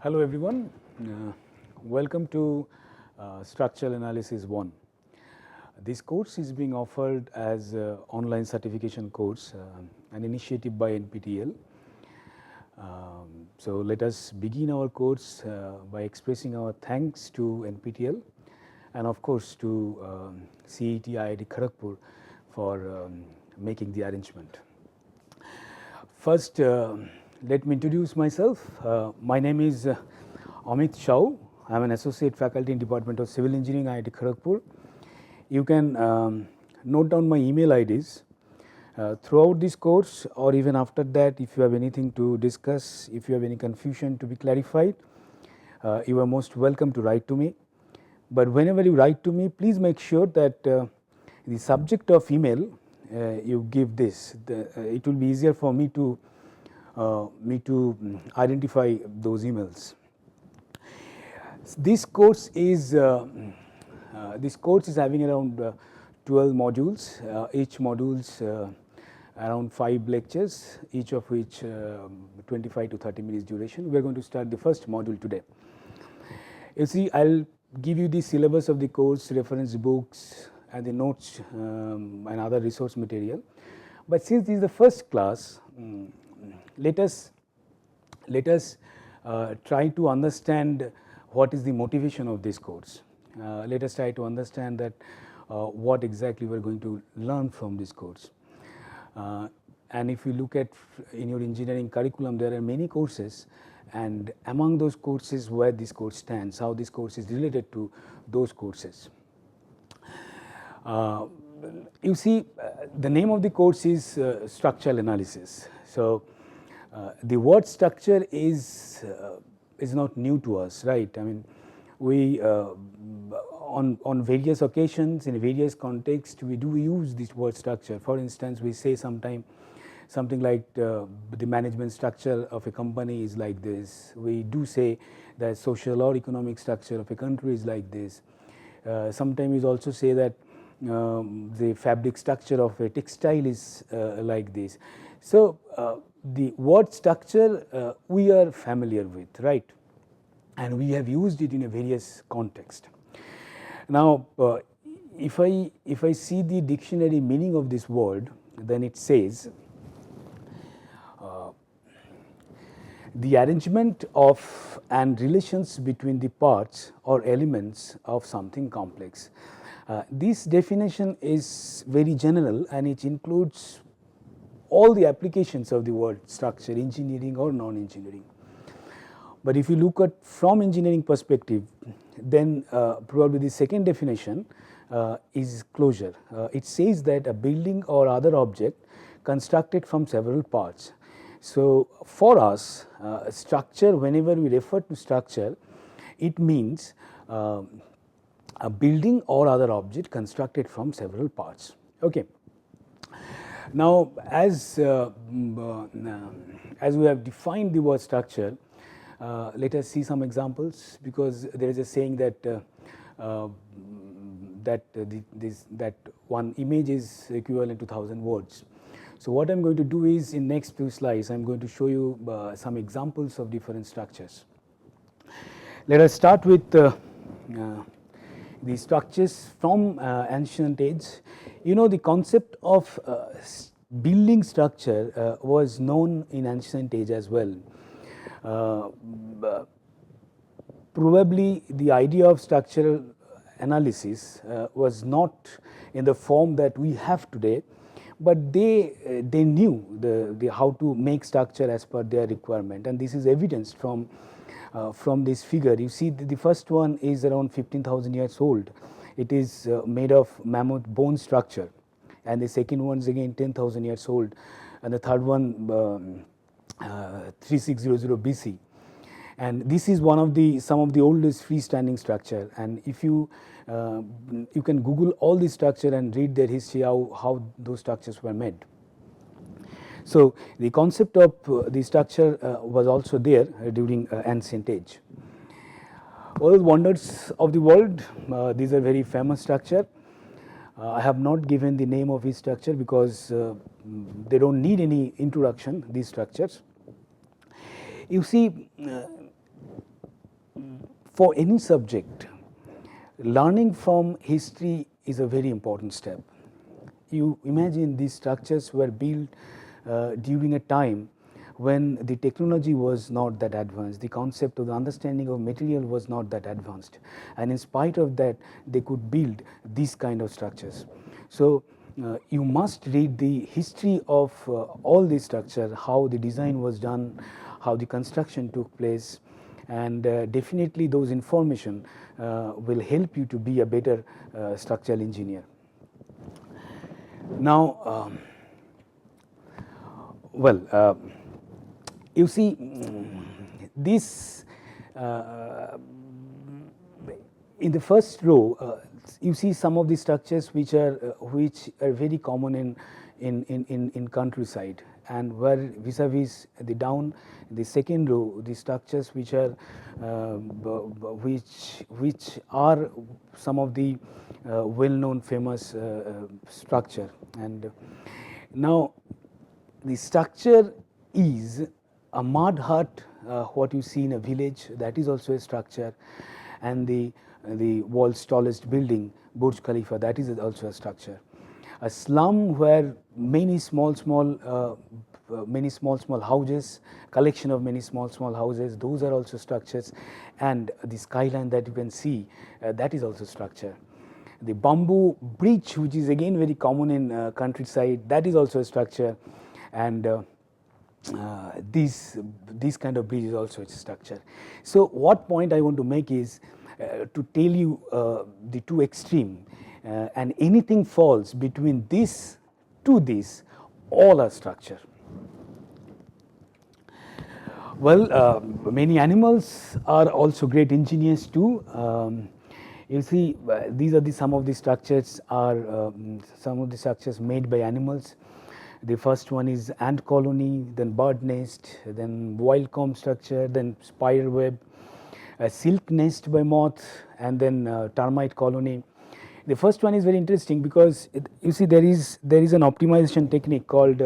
Hello everyone, welcome to Structural Analysis 1. This course is being offered as an online certification course, an initiative by NPTEL. So let us begin our course by expressing our thanks to NPTEL and of course to CET IIT Kharagpur for making the arrangement. First, let me introduce myself. My name is Amit Shah. I am an associate faculty in Department of Civil Engineering, IIT Kharagpur. You can note down my email IDs. Throughout this course or even after that, if you have anything to discuss, if you have any confusion to be clarified, you are most welcome to write to me. But whenever you write to me, please make sure that the subject of email you give this. It will be easier for me to identify those emails. This course is having around 12 modules. Each modules around 5 lectures, each of which 25 to 30 minutes duration. We are going to start the first module today. You see, I'll give you the syllabus of the course, reference books, and the notes and other resource material. But since this is the first class, let us try to understand what is the motivation of this course. Let us try to understand that what exactly we are going to learn from this course. And if you look at in your engineering curriculum, there are many courses, and among those courses where this course stands, how this course is related to those courses. You see, the name of the course is structural analysis. So the word structure is not new to us, right? I mean, we on various occasions in various contexts we do use this word structure. For instance, we say something like the management structure of a company is like this. We do say that social or economic structure of a country is like this. Sometimes we also say that the fabric structure of a textile is like this. So the word structure we are familiar with, right? And we have used it in a various context. Now, if I see the dictionary meaning of this word, then it says the arrangement of and relations between the parts or elements of something complex. This definition is very general and it includes all the applications of the word structure, engineering or non-engineering. But if you look at from engineering perspective, then probably the second definition is closure. It says that a building or other object constructed from several parts. So for us, structure, whenever we refer to structure, it means a building or other object constructed from several parts. Okay. Now, as we have defined the word structure, let us see some examples, because there is a saying that that one image is equivalent to 1,000 words. So what I am going to do is in next few slides I am going to show you some examples of different structures. Let us start with the structures from ancient age. You know, the concept of building structure was known in ancient age as well. Probably the idea of structural analysis was not in the form that we have today, but they knew how to make structure as per their requirement, and this is evidenced from this figure. You see, the first one is around 15,000 years old. It is made of mammoth bone structure, and the second one is again 10,000 years old, and the third one 3600 BC. And this is some of the oldest freestanding structure. And if you can Google all the structure and read their history, how those structures were made. So the concept of the structure was also there during ancient age. All wonders of the world, these are very famous structure. I have not given the name of each structure because they don't need any introduction, these structures. You see, for any subject, learning from history is a very important step. You imagine these structures were built during a time when the technology was not that advanced, the concept of the understanding of material was not that advanced, and in spite of that they could build these kind of structures. So you must read the history of all these structures, how the design was done, how the construction took place, and definitely those information will help you to be a better structural engineer. Now, you see, this in the first row, you see some of the structures which are very common in countryside, and where vis-a-vis the down the second row, the structures which are which are some of the well-known famous structure. And now the structure is a mud hut, what you see in a village, that is also a structure, and the world's tallest building, Burj Khalifa, that is also a structure. A slum where many small houses, collection of many small houses, those are also structures, and the skyline that you can see, that is also structure. The bamboo bridge, which is again very common in countryside, that is also a structure, and this kind of bridge is also a structure. So what point I want to make is to tell you the two extreme, and anything falls between this to this, all are structure. Well, many animals are also great engineers too. You see, these are some of the structures made by animals. The first one is ant colony, then bird nest, then wild comb structure, then spider web, a silk nest by moth, and then termite colony. The first one is very interesting because you see there is an optimization technique called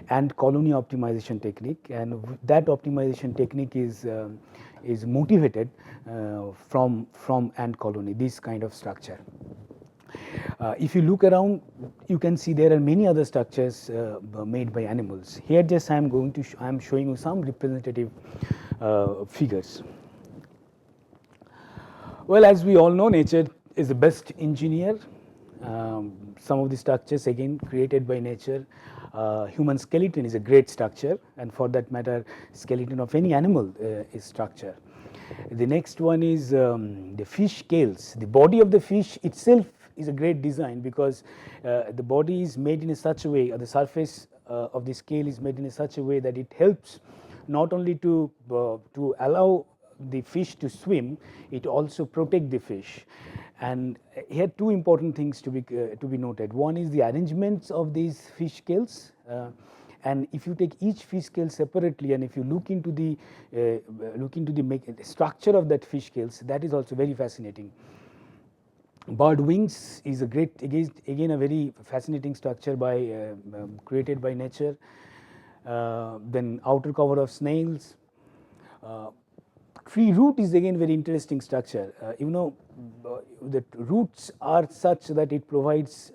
ant colony optimization technique, and that optimization technique is motivated from ant colony, this kind of structure. If you look around, you can see there are many other structures made by animals. Here just I am showing you some representative figures. Well, as we all know, nature is the best engineer. Some of the structures again created by nature. Human skeleton is a great structure, and for that matter, skeleton of any animal is structure. The next one is the fish scales. The body of the fish itself is a great design because the body is made in such a way, or the surface of the scale is made in such a way that it helps not only to allow the fish to swim, it also protect the fish. And here two important things to be noted. One is the arrangements of these fish scales. And if you take each fish scale separately, and if you look into the structure of that fish scales, that is also very fascinating. Bird wings is a great, again a very fascinating structure created by nature. Then outer cover of snails. Tree root is again very interesting structure. The roots are such that it provides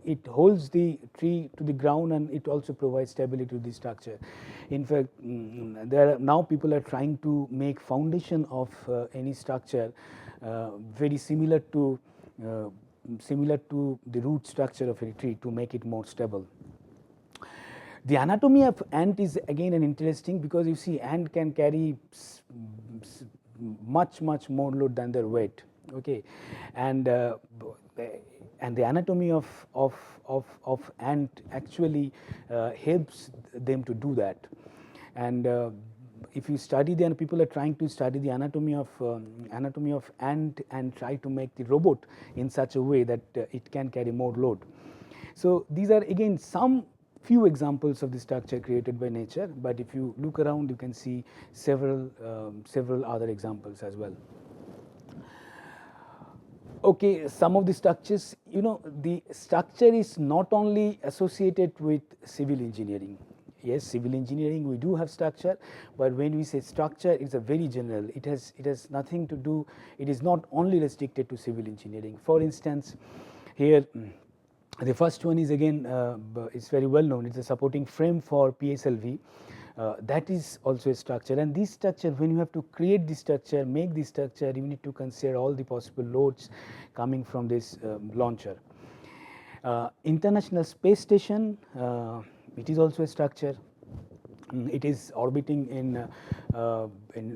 it holds the tree to the ground, and it also provides stability to the structure. In fact, now people are trying to make foundation of any structure very similar to the root structure of a tree to make it more stable. The anatomy of ant is again an interesting, because you see ant can carry much more load than their weight. Okay, and the anatomy of ant actually helps them to do that. And if you study people are trying to study the anatomy of ant and try to make the robot in such a way that it can carry more load. So these are again some few examples of the structure created by nature, but if you look around, you can see several other examples as well. Okay, some of the structures, the structure is not only associated with civil engineering. yes, civil engineering, we do have structure, but when we say structure, it's a very general. It has nothing to do, it is not only restricted to civil engineering. For instance, here the first one is again, it's very well known, it's a supporting frame for PSLV. That is also a structure, and this structure, when you have to create this structure, make this structure, you need to consider all the possible loads coming from this launcher. International Space Station, it is also a structure. It is orbiting in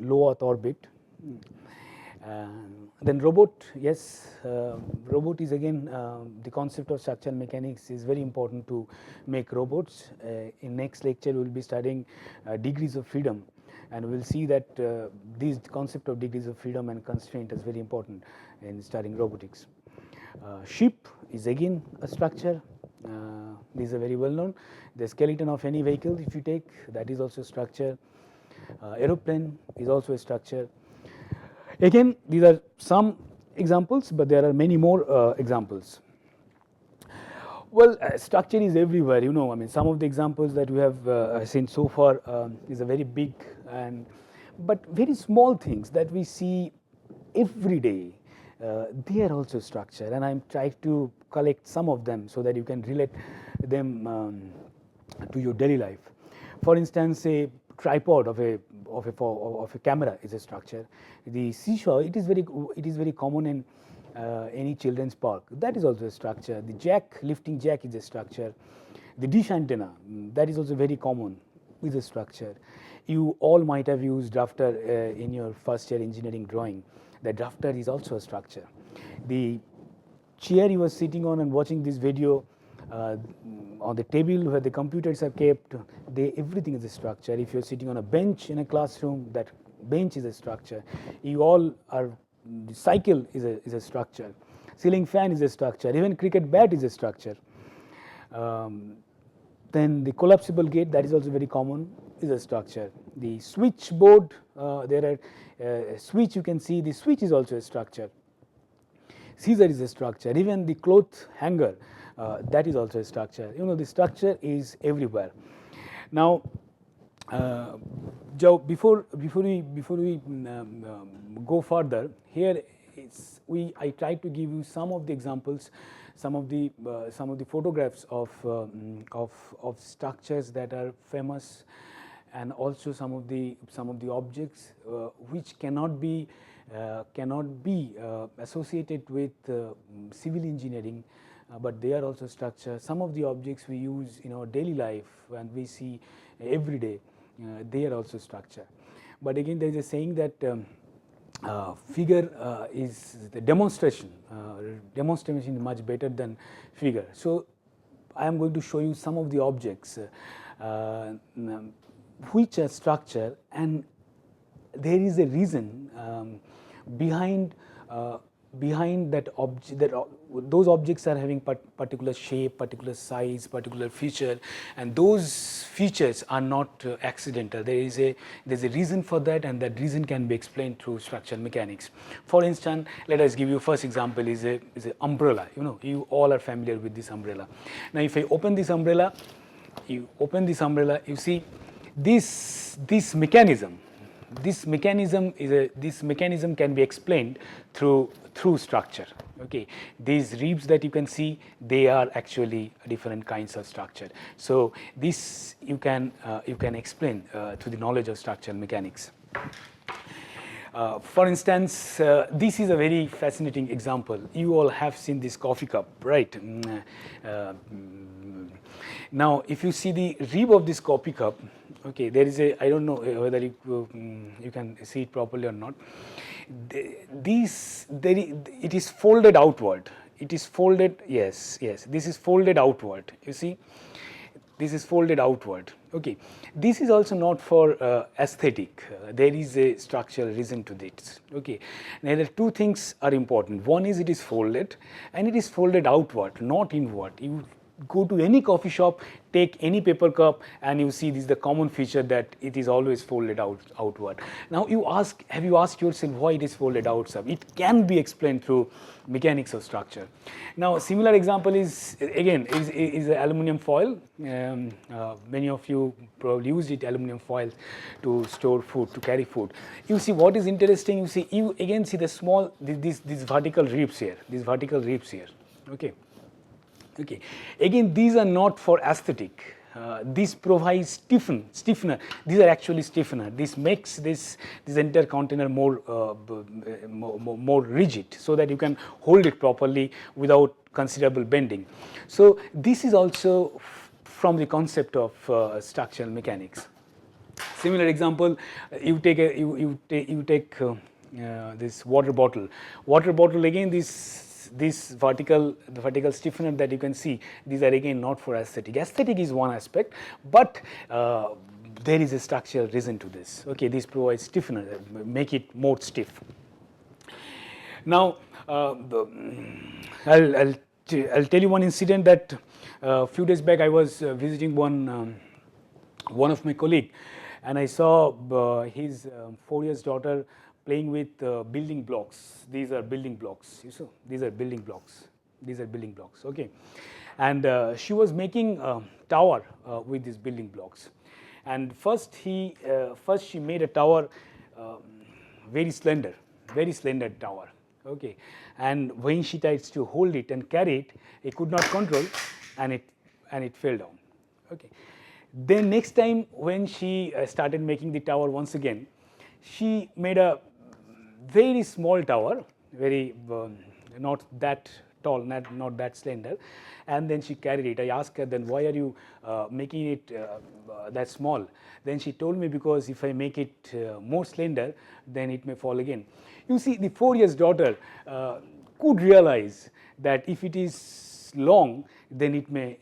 low Earth orbit. Then robot, yes, robot is again, the concept of structural mechanics is very important to make robots. In next lecture we will be studying degrees of freedom, and we will see that this concept of degrees of freedom and constraint is very important in studying robotics. Ship is again a structure. These are very well known. The skeleton of any vehicle, if you take, that is also a structure. Aeroplane is also a structure. Again, these are some examples, but there are many more examples. Well, structure is everywhere, you know. I mean, some of the examples that we have seen so far is a very big but very small things that we see every day. They are also structure, and I'm trying to collect some of them so that you can relate them to your daily life. For instance, a tripod of a camera is a structure. The seesaw, it is very common in any children's park. That is also a structure. The jack, lifting jack, is a structure. The dish antenna, that is also very common, is a structure. You all might have used drafter in your first year engineering drawing. The drafter is also a structure. The chair you were sitting on and watching this video, on the table where the computers are kept, everything is a structure. If you're sitting on a bench in a classroom, that bench is a structure. You all are, the cycle is a structure. Ceiling fan is a structure. Even cricket bat is a structure. Then the collapsible gate, that is also very common, is a structure. The switchboard, there are switch, you can see the switch is also a structure. Scissor is a structure. Even the cloth hanger, that is also a structure. You know, the structure is everywhere. Now, Joe, before we go further, here I tried to give you some of the examples, some of the photographs of structures that are famous, and also some of the objects which cannot be associated with civil engineering, but they are also structures. Some of the objects we use in our daily life and we see every day, they are also structure. But again, there is a saying that figure is the demonstration. Demonstration is much better than figure. So I am going to show you some of the objects which are structure, and there is a reason behind that object. Those objects are having particular shape, particular size, particular feature, and those features are not accidental. There's a reason for that, and that reason can be explained through structural mechanics. For instance, let us give you first example is a umbrella. You know, you all are familiar with this umbrella. Now, if I open this umbrella, you see this mechanism. This mechanism can be explained through structure. Okay, these ribs that you can see, they are actually different kinds of structure. So this you can explain through the knowledge of structural mechanics. For instance, this is a very fascinating example. You all have seen this coffee cup, right? Now, if you see the rib of this coffee cup, okay, there is I don't know whether you can see it properly or not. It is folded outward. It is folded, yes, this is folded outward. You see, this is folded outward. Okay, this is also not for aesthetic. There is a structural reason to this. Okay, now there are two things are important. One is it is folded, and it is folded outward, not inward. go to any coffee shop, take any paper cup, and you see this is the common feature that it is always folded outward. Now you ask, have you asked yourself why it is folded outward? It can be explained through mechanics of structure. Now a similar example is again is aluminum foil. Many of you probably used it, aluminum foil, to store food, to carry food. You see what is interesting, you again see the small, these vertical ribs here, okay. Okay. Again, these are not for aesthetic. These provide stiffener. These are actually stiffener. This makes this entire container more rigid, so that you can hold it properly without considerable bending. So this is also from the concept of structural mechanics. Similar example, you take this water bottle. Water bottle, again, this vertical stiffener that you can see, these are again not for aesthetic. Aesthetic is one aspect, but there is a structural reason to this. Okay, this provides stiffener, make it more stiff. Now, I'll tell you one incident that a few days back I was visiting one of my colleague, and I saw his 4 years daughter playing with building blocks. These are building blocks. You saw, these are building blocks. Okay, and she was making a tower with these building blocks. And first she made a tower, very slender tower. Okay, and when she tries to hold it and carry it, it could not control, and it fell down. Okay. Then next time when she started making the tower once again, she made a very small tower, very not that tall, not that slender, and then she carried it. I asked her, then why are you making it that small? Then she told me, because if I make it more slender, then it may fall again. You see, the 4 years daughter could realize that if it is long, then it may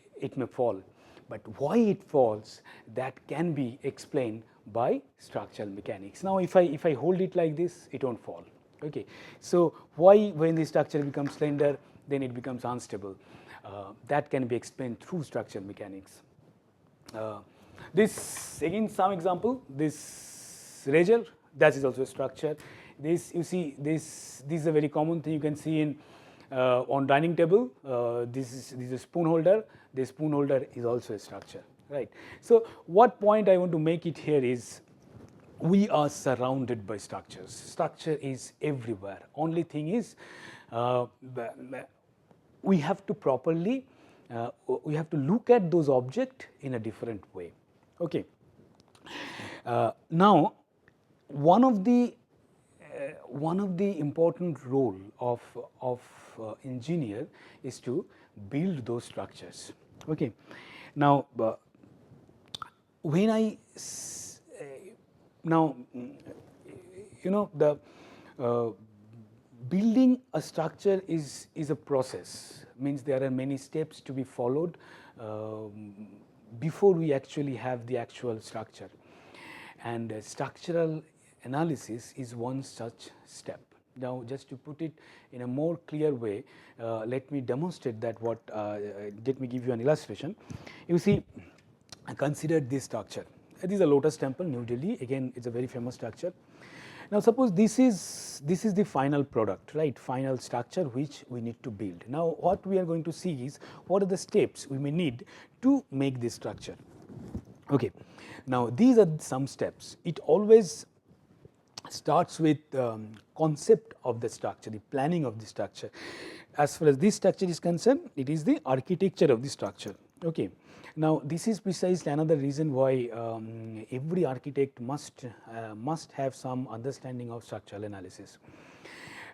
fall. But why it falls, that can be explained by structural mechanics. Now if I hold it like this, it won't fall. Okay, so why, when the structure becomes slender, then it becomes unstable? That can be explained through structural mechanics. This again, some example, this razor, that is also a structure. This, you see, this is a very common thing you can see in on dining table. This is a spoon holder. This spoon holder is also a structure, right? So what point I want to make it here is, we are surrounded by structures. Structure is everywhere. Only thing is, we have to properly, we have to look at those objects in a different way. Okay. Now, one of the important role of engineer is to build those structures. Okay. Now, when I now, you know, the building a structure is a process. Means there are many steps to be followed before we actually have the actual structure, and structural analysis is one such step. Now, just to put it in a more clear way, let me demonstrate that. Let me give you an illustration. You see, consider this structure. This is a Lotus Temple, New Delhi. Again, it's a very famous structure. Now, suppose this is the final product, right? Final structure which we need to build. Now, what we are going to see is, what are the steps we may need to make this structure. Okay. Now, these are some steps. It always starts with concept of the structure, the planning of the structure. As far as this structure is concerned, it is the architecture of the structure. Okay. Now, this is precisely another reason why every architect must have some understanding of structural analysis.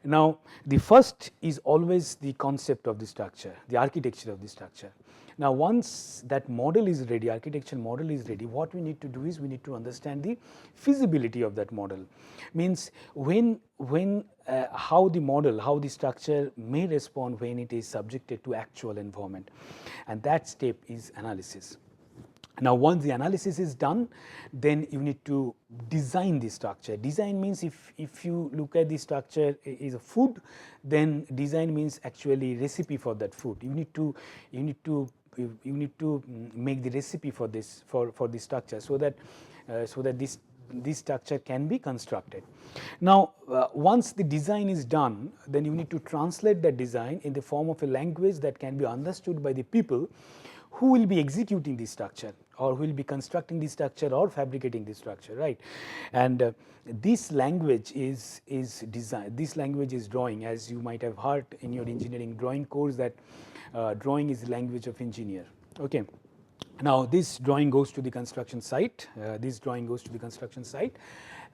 Now, the first is always the concept of the structure, the architecture of the structure. Now, once that model is ready, architectural model is ready, what we need to do is, we need to understand the feasibility of that model. Means how the structure may respond when it is subjected to actual environment, and that step is analysis. Now, once the analysis is done, then you need to design the structure. Design means, if you look at the structure is a food, then design means actually recipe for that food. You need to need to make the recipe for this for this structure, so that this structure can be constructed. Now, once the design is done, then you need to translate that design in the form of a language that can be understood by the people who will be executing this structure, or who will be constructing this structure or fabricating this structure, right? And this language is design. This language is drawing, as you might have heard in your engineering drawing course, that drawing is the language of engineer. Okay. Now, this drawing goes to the construction site. This drawing goes to the construction site,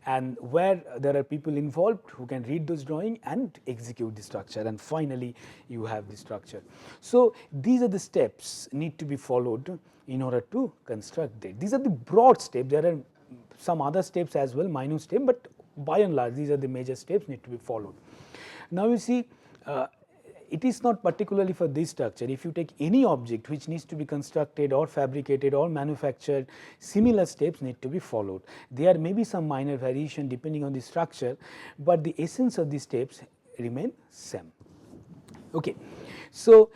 and where there are people involved who can read those drawing and execute the structure, and finally you have the structure. So, these are the steps need to be followed in order to construct it. These are the broad steps. There are some other steps as well, minute steps, but by and large these are the major steps need to be followed. Now, you see, it is not particularly for this structure. If you take any object which needs to be constructed or fabricated or manufactured, similar steps need to be followed. There may be some minor variation depending on the structure, but the essence of the steps remain same. Okay. So,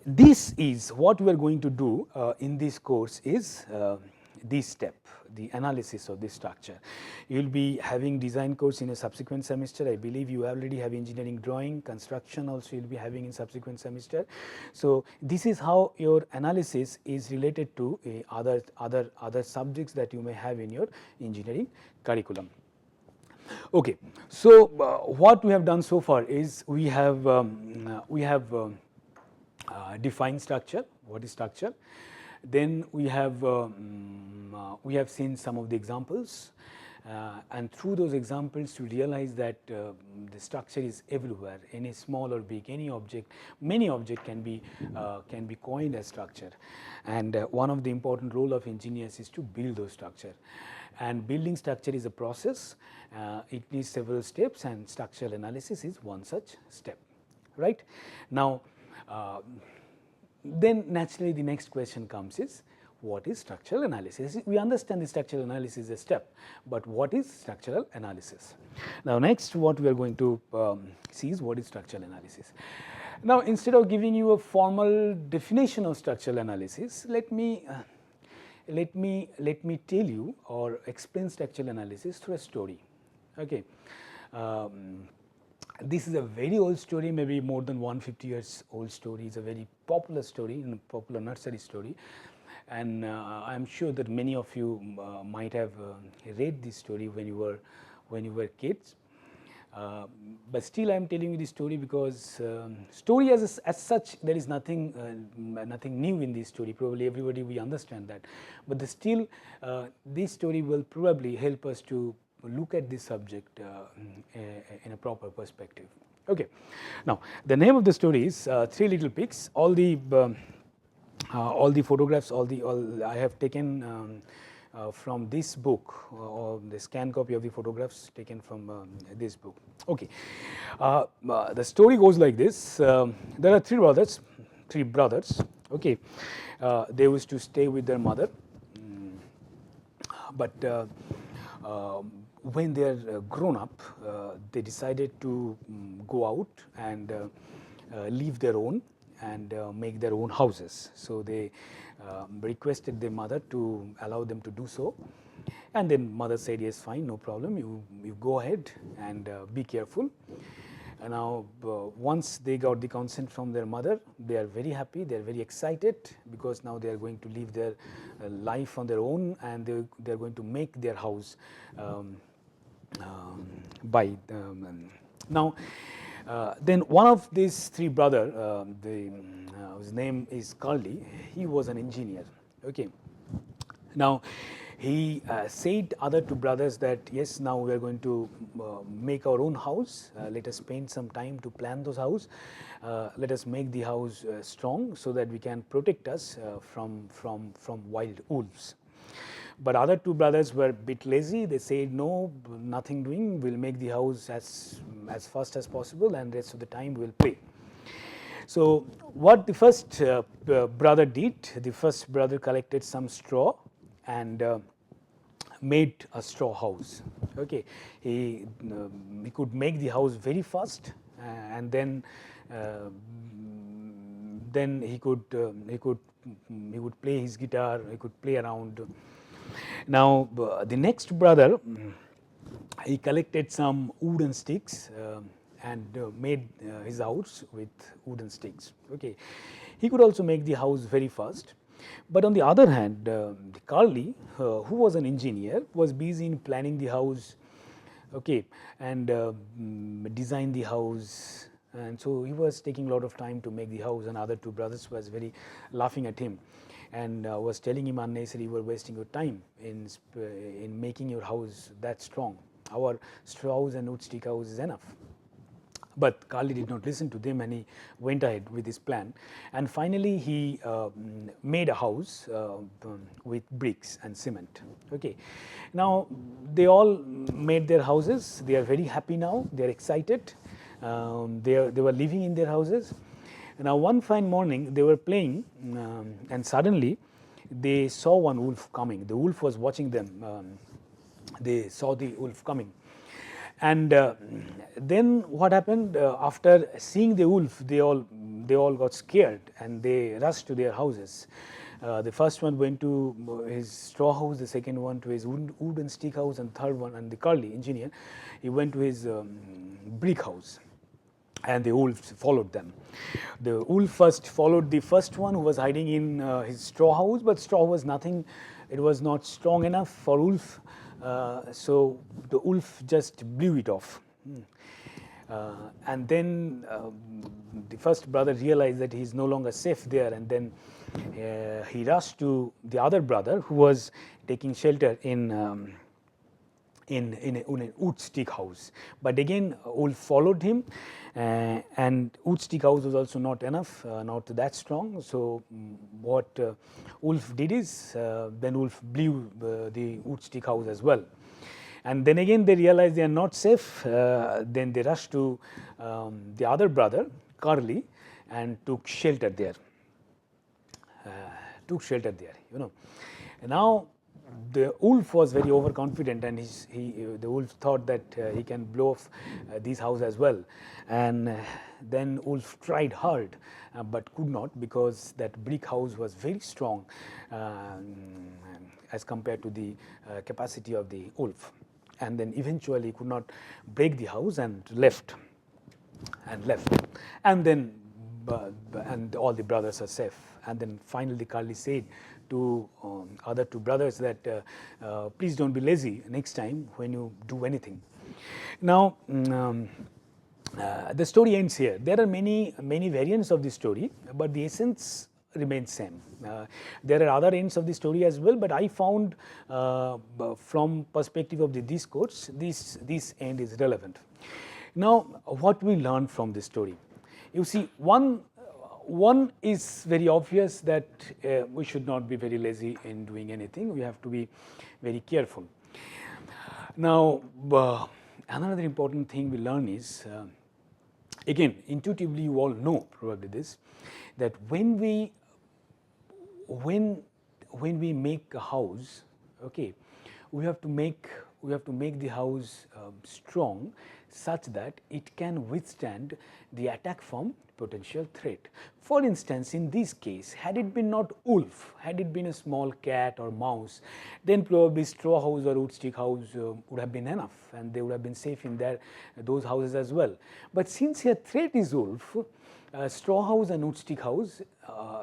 this is what we are going to do in this course is this step, the analysis of this structure. You will be having design course in a subsequent semester. I believe you already have engineering drawing, construction also you will be having in subsequent semester. So, this is how your analysis is related to other subjects that you may have in your engineering curriculum. Okay. So, what we have done so far is we have defined structure. What is structure? Then we have seen some of the examples, and through those examples you realize that the structure is everywhere, any small or big, any object, many object can be coined as structure, and one of the important role of engineers is to build those structure, and building structure is a process. It needs several steps, and structural analysis is one such step, right? Now, then naturally the next question comes is, what is structural analysis? We understand the structural analysis is a step, but what is structural analysis? Now, next what we are going to see is what is structural analysis. Now, instead of giving you a formal definition of structural analysis, let me tell you or explain structural analysis through a story. Okay. This is a very old story, maybe more than 150 years old story. It's a very popular story, a popular nursery story, and I am sure that many of you might have read this story when you were kids. But still I am telling you this story because story as such, there is nothing new in this story. Probably everybody we understand that, but still this story will probably help us to look at this subject in a proper perspective. Okay. Now, the name of the story is Three Little Pigs. All the photographs, I have taken from this book, or the scan copy of the photographs taken from this book. Okay. The story goes like this. There are three brothers. Okay. They used to stay with their mother, but when they are grown up, they decided to go out and leave their own and make their own houses. So, they requested their mother to allow them to do so, and then mother said, yes, fine, no problem, you go ahead and be careful. And now, once they got the consent from their mother, they are very happy, they are very excited, because now they are going to live their life on their own, and they are going to make their house by now. Then one of these three brothers, his name is Carly, he was an engineer. Okay. Now, he said other two brothers that, yes, now we are going to make our own house, let us spend some time to plan those house, let us make the house strong so that we can protect us from wild wolves. But other two brothers were a bit lazy. They said, no, nothing doing, we will make the house as fast as possible, and rest of the time we will play. So, what the first brother did, the first brother collected some straw and made a straw house. Okay. He could make the house very fast, and then then he would play his guitar, he could play around. Now the next brother, he collected some wooden sticks and made his house with wooden sticks. Okay, he could also make the house very fast. But on the other hand, Carly, who was an engineer, was busy in planning the house, okay, and design the house, and so he was taking a lot of time to make the house, and other two brothers was very laughing at him and was telling him unnecessarily, you were wasting your time in making your house that strong. Our straw house and wood stick house is enough. But Carly did not listen to them, and he went ahead with his plan. And finally, he made a house with bricks and cement. Okay. Now, they all made their houses. They are very happy now. They are excited. They were living in their houses. Now, one fine morning, they were playing, and suddenly they saw one wolf coming. The wolf was watching them. They saw the wolf coming. And then what happened, after seeing the wolf, they all got scared and they rushed to their houses. The first one went to his straw house, the second one to his wooden stick house, and third one, and the Carly engineer, he went to his brick house. And the wolf followed them. The wolf first followed the first one, who was hiding in his straw house, but straw was nothing, it was not strong enough for wolf. So the wolf just blew it off. And then the first brother realized that he is no longer safe there, and then he rushed to the other brother, who was taking shelter in a wood stick house. But again, wolf followed him, and wood stick house was also not enough, not that strong. So what wolf did is, then wolf blew the wood stick house as well. And then again they realized they are not safe. Then they rushed to the other brother, Carly, and took shelter there. You know. Now the wolf was very overconfident, and the wolf thought that he can blow off this house as well. And then wolf tried hard, but could not, because that brick house was very strong as compared to the capacity of the wolf. And then eventually he could not break the house and left. And then and all the brothers are safe. And then finally Carly said to other two brothers that please don't be lazy next time when you do anything. Now the story ends here. There are many variants of the story, but the essence remains same. There are other ends of the story as well, but I found from perspective of the discourse, this end is relevant. Now what we learn from this story, you see, one is very obvious, that we should not be very lazy in doing anything. We have to be very careful. Now another important thing we learn is, again, intuitively you all know probably this, that when we make a house, okay, we have to make the house strong, such that it can withstand the attack from potential threat. For instance, in this case, had it been not wolf, had it been a small cat or mouse, then probably straw house or wood stick house would have been enough, and they would have been safe in those houses as well. But since here threat is wolf, straw house and wood stick house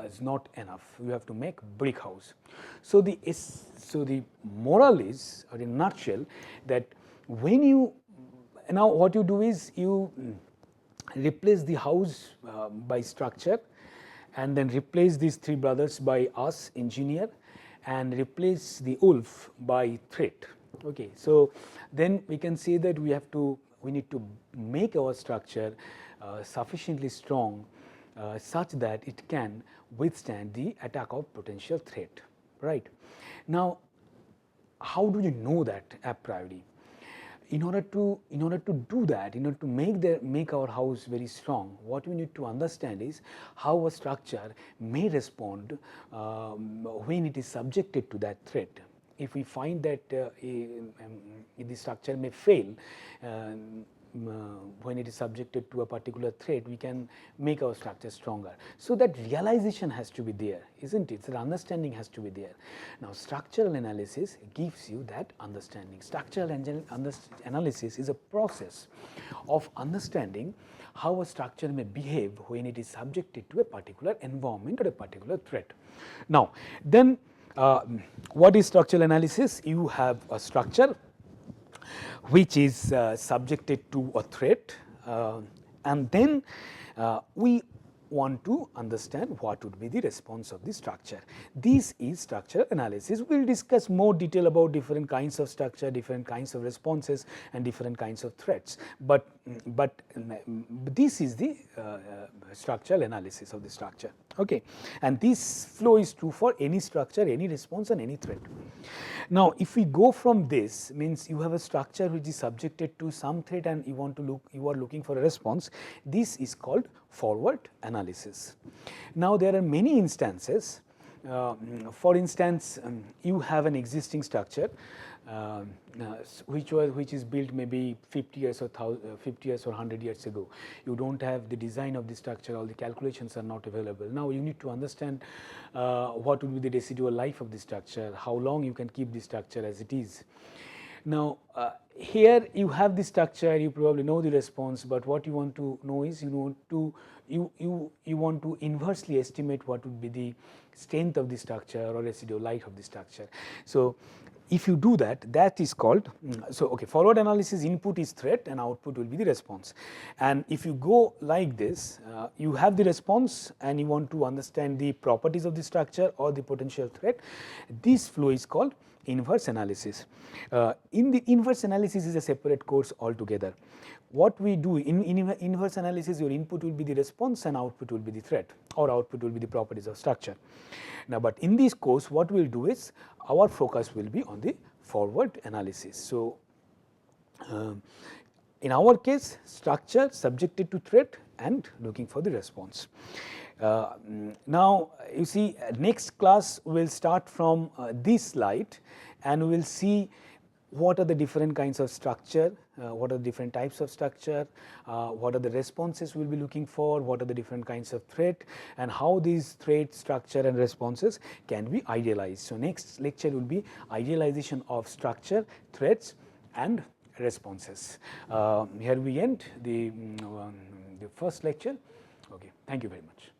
is not enough. You have to make brick house. So the moral is, or in a nutshell, that when you now what you do is you replace the house by structure, and then replace these three brothers by us, engineer, and replace the wolf by threat. Okay, so then we can say that we need to make our structure sufficiently strong such that it can withstand the attack of potential threat, right? Now, how do you know that a priori? In order to do that, in order to make our house very strong, what we need to understand is how a structure may respond when it is subjected to that threat. If we find that the structure may fail, when it is subjected to a particular threat, we can make our structure stronger. So that realization has to be there, isn't it? So the understanding has to be there. Now structural analysis gives you that understanding. Structural analysis is a process of understanding how a structure may behave when it is subjected to a particular environment or a particular threat. Now then what is structural analysis? You have a structure which is subjected to a threat, and then we want to understand what would be the response of the structure. This is structure analysis. We will discuss more detail about different kinds of structure, different kinds of responses and different kinds of threats, but this is the structural analysis of the structure. Okay. And this flow is true for any structure, any response and any threat. Now if we go from this, means you have a structure which is subjected to some threat and you are looking for a response. This is called forward analysis. Now there are many instances. For instance, you have an existing structure which is built maybe 50 years or 100 years ago. You don't have the design of the structure, all the calculations are not available. Now you need to understand what would be the residual life of the structure, how long you can keep the structure as it is. Now here you have the structure, you probably know the response, but what you want to know is you want to inversely estimate what would be the strength of the structure or residual life of the structure. So if you do that, that is called, so okay, forward analysis, input is threat and output will be the response. And if you go like this, you have the response and you want to understand the properties of the structure or the potential threat. This flow is called inverse analysis. In the inverse analysis is a separate course altogether. What we do in inverse analysis, your input will be the response and output will be the threat, or output will be the properties of structure. Now but in this course what we will do is our focus will be on the forward analysis. So in our case, structure subjected to threat and looking for the response. Now you see, next class we will start from this slide and we will see what are the different kinds of structure, what are the different types of structure, what are the responses we will be looking for, what are the different kinds of threat, and how these threat, structure and responses can be idealized. So next lecture will be idealization of structure, threats and responses. Here we end the first lecture. Okay, thank you very much.